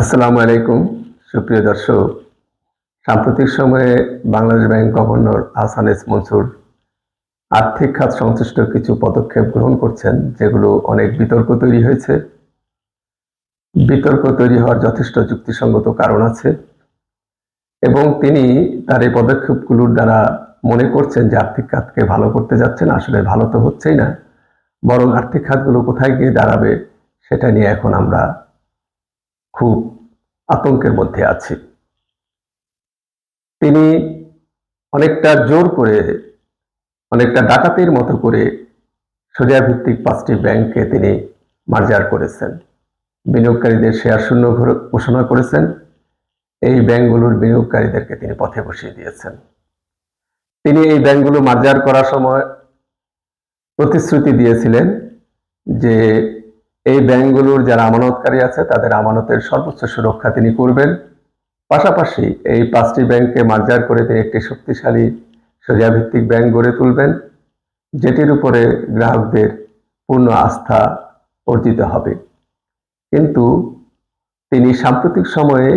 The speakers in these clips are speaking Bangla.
আসসালামু আলাইকুম সুপ্রিয় দর্শক। সাম্প্রতিক সময়ে Bangladesh bank governor Ahsan S Mansur আর্থিক খাত সংশ্লিষ্ট কিছু পদক্ষেপ গ্রহণ করছেন, যেগুলো অনেক বিতর্ক তৈরি হয়েছে। বিতর্ক তৈরি হওয়ার যথেষ্ট যুক্তিসঙ্গত কারণ আছে এবং তিনি তার এই পদক্ষেপগুলোর দ্বারা মনে করছেন যে আর্থিক খাতকে ভালো করতে যাচ্ছেন। আসলে ভালো তো হচ্ছেই না, বরং আর্থিক খাতগুলো কোথায় গিয়ে দাঁড়াবে সেটা নিয়ে এখন আমরা খুব আতঙ্কের মধ্যে আছি। তিনি অনেকটা জোর করে, অনেকটা ডাকাতির মতো করে শরিয়া ভিত্তিক 5টি ব্যাংককে তিনি মার্জার করেছেন। বিনিয়োগকারীদের শেয়ার শূন্য ঘোষণা করেছেন। এই ব্যাংকগুলোর বিনিয়োগকারীদেরকে তিনি পথে বসিয়ে দিয়েছেন। তিনি এই ব্যাংকগুলো মার্জার করার সময় প্রতিশ্রুতি দিয়েছিলেন যে এই ব্যাংকগুলোর যারা আমানতকারী আছে তাদের আমানতের সর্বোচ্চ সুরক্ষা তিনি করবেন। পাশাপাশি এই 5টি ব্যাংককে মার্জার করে তিনি একটি শক্তিশালী শরিয়া ভিত্তিক ব্যাংক গড়ে তুলবেন, যেটির উপরে গ্রাহকদের পূর্ণ আস্থা অর্জিত হবে। কিন্তু তিনি সাম্প্রতিক সময়ে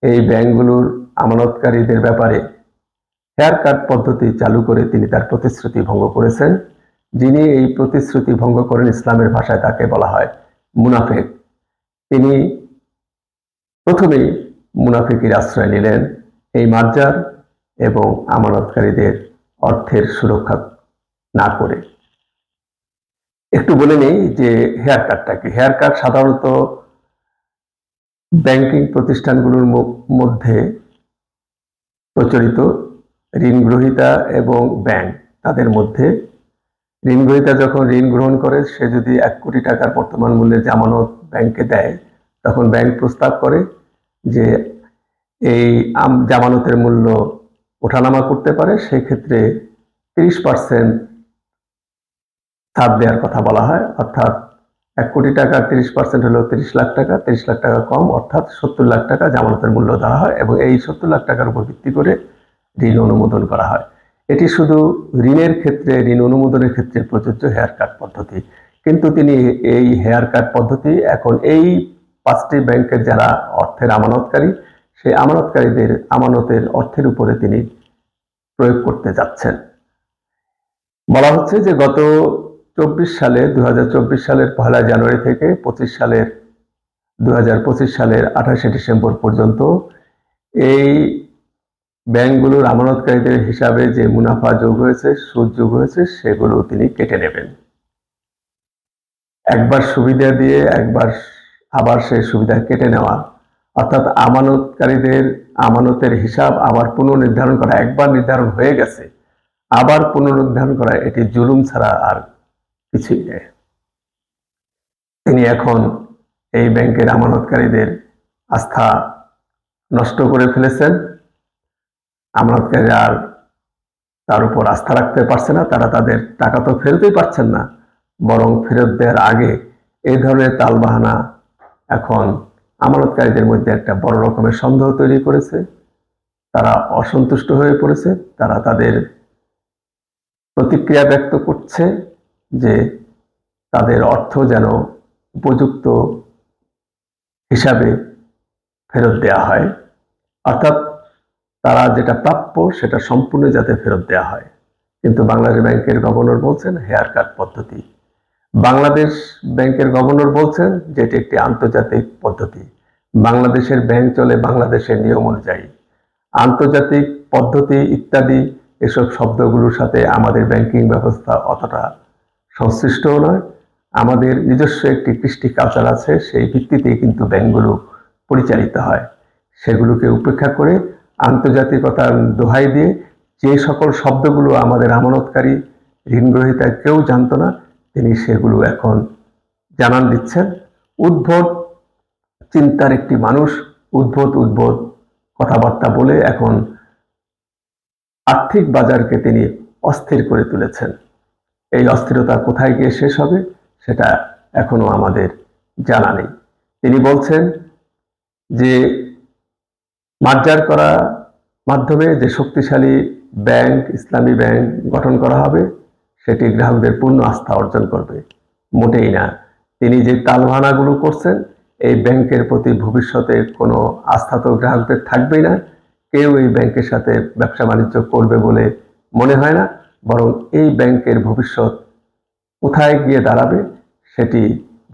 এই ব্যাংকগুলোর আমানতকারীদের ব্যাপারে হেয়ার কাট পদ্ধতি চালু করে তিনি তার প্রতিশ্রুতি ভঙ্গ করেছেন। যিনি এই প্রতিশ্রুতি ভঙ্গ করেন, ইসলামের ভাষায় তাকে বলা হয় মুনাফেক। তিনি প্রথমেই মুনাফিকের আশ্রয় নিলেন এই মার্জার এবং আমানতকারীদের অর্থের সুরক্ষা না করে। একটু বলে নেই যে হেয়ার কাটটা কি। হেয়ার কাট সাধারণত ব্যাংকিং প্রতিষ্ঠানগুলোর মধ্যে প্রচলিত। ঋণ গ্রহীতা এবং ব্যাংক তাদের মধ্যে, ঋণ গ্রহীতা যখন ঋণ গ্রহণ করে, সে যদি 1 কোটি টাকার বর্তমান মূল্যের জামানত ব্যাংকে দেয়, তখন ব্যাংক প্রস্তাব করে যে এই জামানতের মূল্য ওঠানামা করতে পারে। সেক্ষেত্রে 30% ছাড় দেওয়ার কথা বলা হয়। অর্থাৎ 1 কোটি টাকার 30% হলো 30 লাখ টাকা, 30 লাখ টাকা কম, অর্থাৎ 70 লাখ টাকা জামানতের মূল্য দেওয়া হয় এবং এই 70 লাখ টাকার উপর ভিত্তি করে ঋণ অনুমোদন করা হয়। এটি শুধু ঋণের ক্ষেত্রে, ঋণ অনুমোদনের ক্ষেত্রে প্রযোজ্য হেয়ার কাট পদ্ধতি। কিন্তু তিনি এই হেয়ার কাট পদ্ধতি এখন এই 5টি ব্যাংকের যারা অর্থের আমানতকারী, সেই আমানতকারীদের আমানতের অর্থের উপরে তিনি প্রয়োগ করতে যাচ্ছেন। বলা হচ্ছে যে গত 2024 সালের 1 জানুয়ারি থেকে 2025 সালের 28 ডিসেম্বর পর্যন্ত এই ব্যাংকগুলোর আমানতকারীদের হিসাবে যে মুনাফা যোগ হয়েছে, সুদ যোগ হয়েছে, সেগুলো তিনি কেটে নেবেন। একবার সুবিধা দিয়ে একবার আবার সেই সুবিধা কেটে নেওয়া, অর্থাৎ আমানতকারীদের আমানতের হিসাব আবার পুনর্নির্ধারণ করা। একবার নির্ধারণ হয়ে গেছে, আবার পুনরুদ্ধারণ করা, এটি জুলুম ছাড়া আর কিছুই নেই। তিনি এখন এই ব্যাংকের আমানতকারীদের আস্থা নষ্ট করে ফেলেছেন। আমানতকারীরা আর তার উপর আস্থা রাখতে পারছে না। তারা তাদের টাকা তো ফেরতেই পারছেন না, বরং ফেরত দেওয়ার আগে এই ধরনের তালবাহানা এখন আমানতকারীদের মধ্যে একটা বড় রকমের সন্দেহ তৈরি করেছে। তারা অসন্তুষ্ট হয়ে পড়েছে। তারা তাদের প্রতিক্রিয়া ব্যক্ত করছে যে তাদের অর্থ যেন উপযুক্ত হিসাবে ফেরত দেওয়া হয়, অর্থাৎ তারা যেটা প্রাপ্য সেটা সম্পূর্ণ যাতে ফেরত দেওয়া হয়। কিন্তু বাংলাদেশ ব্যাংকের গভর্নর বলছেন হেয়ার কাট পদ্ধতি। বাংলাদেশ ব্যাংকের গভর্নর বলছেন যে এটি একটি আন্তর্জাতিক পদ্ধতি। বাংলাদেশের ব্যাংক চলে বাংলাদেশের নিয়ম অনুযায়ী। আন্তর্জাতিক পদ্ধতি ইত্যাদি এসব শব্দগুলোর সাথে আমাদের ব্যাংকিং ব্যবস্থা অতটা সংশ্লিষ্টও নয়। আমাদের নিজস্ব একটি কৃষ্টি কালচার আছে, সেই ভিত্তিতেই কিন্তু ব্যাংকগুলো পরিচালিত হয়। সেগুলোকে উপেক্ষা করে আন্তর্জাতিকতার দোহাই দিয়ে যে সকল শব্দগুলো আমাদের আমানতকারী, ঋণগ্রহীতা কেউ জানত না, তিনি সেগুলো এখন জানান দিচ্ছেন। উদ্ভট চিন্তার একটি মানুষ উদ্ভট উদ্ভট কথাবার্তা বলে এখন আর্থিক বাজারকে তিনি অস্থির করে তুলেছেন। এই অস্থিরতা কোথায় গিয়ে শেষ হবে সেটা এখনো আমাদের জানা নেই। তিনি বলছেন যে মার্জার করা মাধ্যমে যে শক্তিশালী ব্যাংক, ইসলামী ব্যাংক গঠন করা হবে, সেটি গ্রাহকদের পূর্ণ আস্থা অর্জন করবে। মোটেই না। তিনি যে তালবাহানাগুলো করছেন, এই ব্যাংকের প্রতি ভবিষ্যতে কোনো আস্থা তো গ্রাহকদের থাকবেই না। কেউ এই ব্যাংকের সাথে ব্যবসা বাণিজ্য করবে বলে মনে হয় না, বরং এই ব্যাংকের ভবিষ্যৎ কোথায় গিয়ে দাঁড়াবে সেটি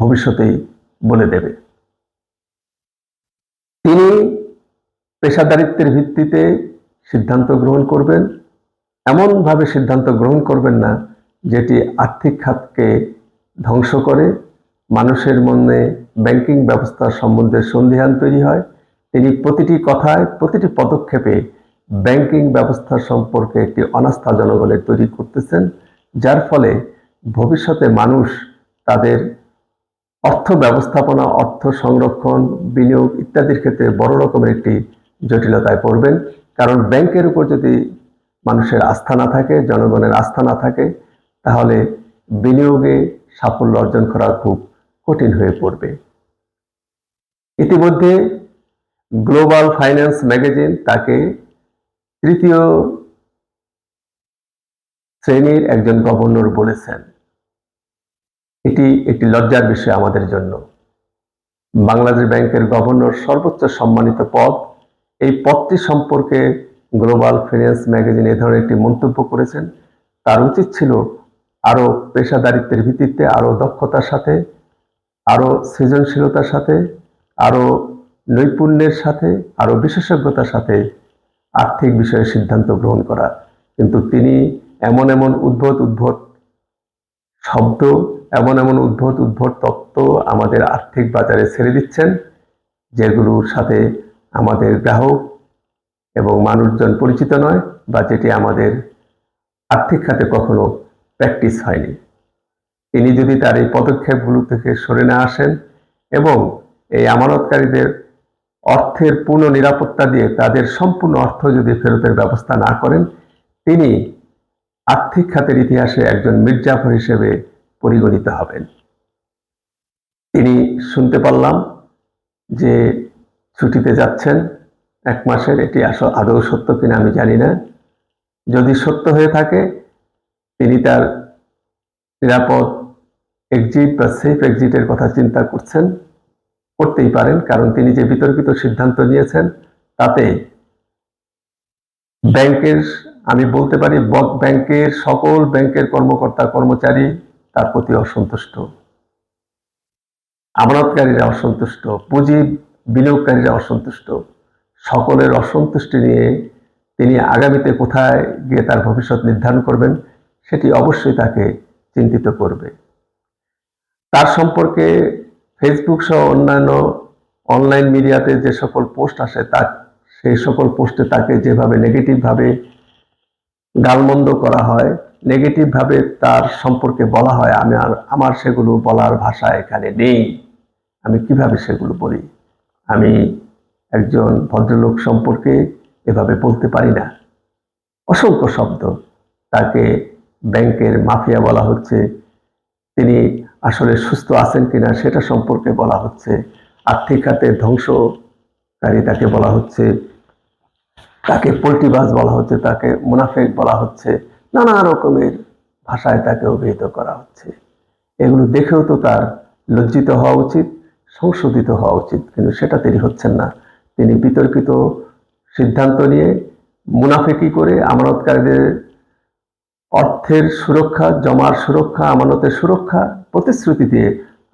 ভবিষ্যতেই বলে দেবে। তিনি পেশাদারিত্বের ভিত্তিতে সিদ্ধান্ত গ্রহণ করবেন, এমনভাবে সিদ্ধান্ত গ্রহণ করবেন না যেটি আর্থিক খাতকে ধ্বংস করে, মানুষের মনে ব্যাংকিং ব্যবস্থা সম্বন্ধে সন্দিহান তৈরি হয়। তিনি প্রতিটি কথায়, প্রতিটি পদক্ষেপে ব্যাংকিং ব্যবস্থা সম্পর্কে একটি অনাস্থা জনগণের তৈরি করতেছেন, যার ফলে ভবিষ্যতে মানুষ তাদের অর্থ ব্যবস্থাপনা, অর্থ সংরক্ষণ, বিনিয়োগ ইত্যাদির ক্ষেত্রে বড় রকমের একটি জটিলতায় পড়বেন। কারণ ব্যাংকের উপর যদি মানুষের আস্থা না থাকে, জনগণের আস্থা না থাকে, তাহলে বিনিয়োগে সাফল্য অর্জন করা খুব কঠিন হয়ে পড়বে। ইতিমধ্যে গ্লোবাল ফাইন্যান্স ম্যাগাজিন তাকে তৃতীয় শ্রেণীর একজন গভর্নর বলেছেন। এটি একটি লজ্জার বিষয় আমাদের জন্য। বাংলাদেশ ব্যাংকের গভর্নর সর্বোচ্চ সম্মানিত পদ। এই পদটি সম্পর্কে গ্লোবাল ফাইন্যান্স ম্যাগাজিন এ ধরনের একটি মন্তব্য করেছেন। তার উচিত ছিল আরও পেশাদারিত্বের ভিত্তিতে, আরও দক্ষতার সাথে, আরও সৃজনশীলতার সাথে, আরও নৈপুণ্যের সাথে, আরও বিশেষজ্ঞতার সাথে আর্থিক বিষয়ে সিদ্ধান্ত গ্রহণ করা। কিন্তু তিনি এমন এমন উদ্ভট শব্দ, এমন এমন উদ্ভট তত্ত্ব আমাদের আর্থিক বাজারে ছেড়ে দিচ্ছেন, যেগুলোর সাথে আমাদের গ্রাহক এবং মানুষজন পরিচিত নয়, বা যেটি আমাদের আর্থিক খাতে কখনো প্র্যাকটিস হয়নি। তিনি যদি তার এই পদক্ষেপগুলো থেকে সরে না আসেন এবং এই আমানতকারীদের অর্থের পূর্ণ নিরাপত্তা দিয়ে তাদের সম্পূর্ণ অর্থ যদি ফেরতের ব্যবস্থা না করেন, তিনি আর্থিক খাতের ইতিহাসে একজন মির্জাফর হিসেবে পরিগণিত হবেন। তিনি শুনতে পারলাম যে ছুটিতে যাচ্ছেন 1 মাসের। এটি আদৌ সত্য কিনা আমি জানি না। যদি সত্য হয়ে থাকে, তিনি তার নিরাপদ এক্সিট বা সেফ এক্সিটের কথা চিন্তা করতেই পারেন, কারণ তিনি যে বিতর্কিত সিদ্ধান্ত নিয়েছেন তাতে ব্যাংকের, আমি বলতে পারি ব্যাংকের সকল ব্যাংকের কর্মকর্তা কর্মচারী তার প্রতি অসন্তুষ্ট, আমানতকারীরা অসন্তুষ্ট, পুঁজি বিনিয়োগকারীরা অসন্তুষ্ট। সকলের অসন্তুষ্টি নিয়ে তিনি আগামীতে কোথায় গিয়ে তার ভবিষ্যৎ নির্ধারণ করবেন সেটি অবশ্যই তাকে চিন্তিত করবে। তার সম্পর্কে ফেসবুক সহ অন্যান্য অনলাইন মিডিয়াতে যে সকল পোস্ট আসে, সেই সকল পোস্টে তাকে যেভাবে নেগেটিভভাবে গালমন্দ করা হয়, নেগেটিভভাবে তার সম্পর্কে বলা হয়, আমার সেগুলো বলার ভাষা এখানে নেই। আমি কিভাবে সেগুলো বলি? আমি একজন ভদ্রলোক সম্পর্কে এভাবে বলতে পারি না। অসংখ্য শব্দ। তাকে ব্যাংকের মাফিয়া বলা হচ্ছে, তিনি আসলে সুস্থ আছেন কিনা সেটা সম্পর্কে বলা হচ্ছে, আর্থিক খাতে ধ্বংসকারী তাকে বলা হচ্ছে, তাকে পোল্টিবাজ বলা হচ্ছে, তাকে মুনাফেক বলা হচ্ছে, নানা রকমের ভাষায় তাকে অভিহিত করা হচ্ছে। এগুলো দেখেও তো তার লজ্জিত হওয়া উচিত, সংশোধিত হওয়া উচিত, কিন্তু সেটা তিনি হচ্ছেন না। তিনি বিতর্কিত সিদ্ধান্ত নিয়ে মুনাফেকি করে আমানতকারীদের অর্থের সুরক্ষা, জমার সুরক্ষা, আমানতের সুরক্ষা প্রতিশ্রুতি দিয়ে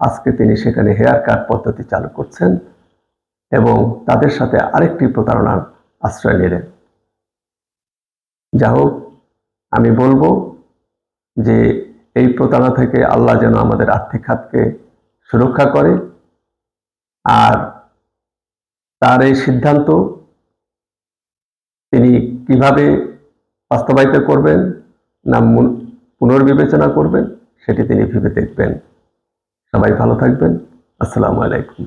আজকে তিনি সেখানে হেয়ার কাট পদ্ধতি চালু করছেন এবং তাদের সাথে আরেকটি প্রতারণার আশ্রয় নিলেন। যা হোক, আমি বলবো যে এই প্রতারণা থেকে আল্লাহ যেন আমাদের আর্থিক খাতকে সুরক্ষা করে। আর তার এই সিদ্ধান্ত তিনি কিভাবে বাস্তবায়িত করবেন না পুনর্বিবেচনা করবেন সেটি তিনি ভেবে দেখবেন। সবাই ভালো থাকবেন। আসসালামু আলাইকুম।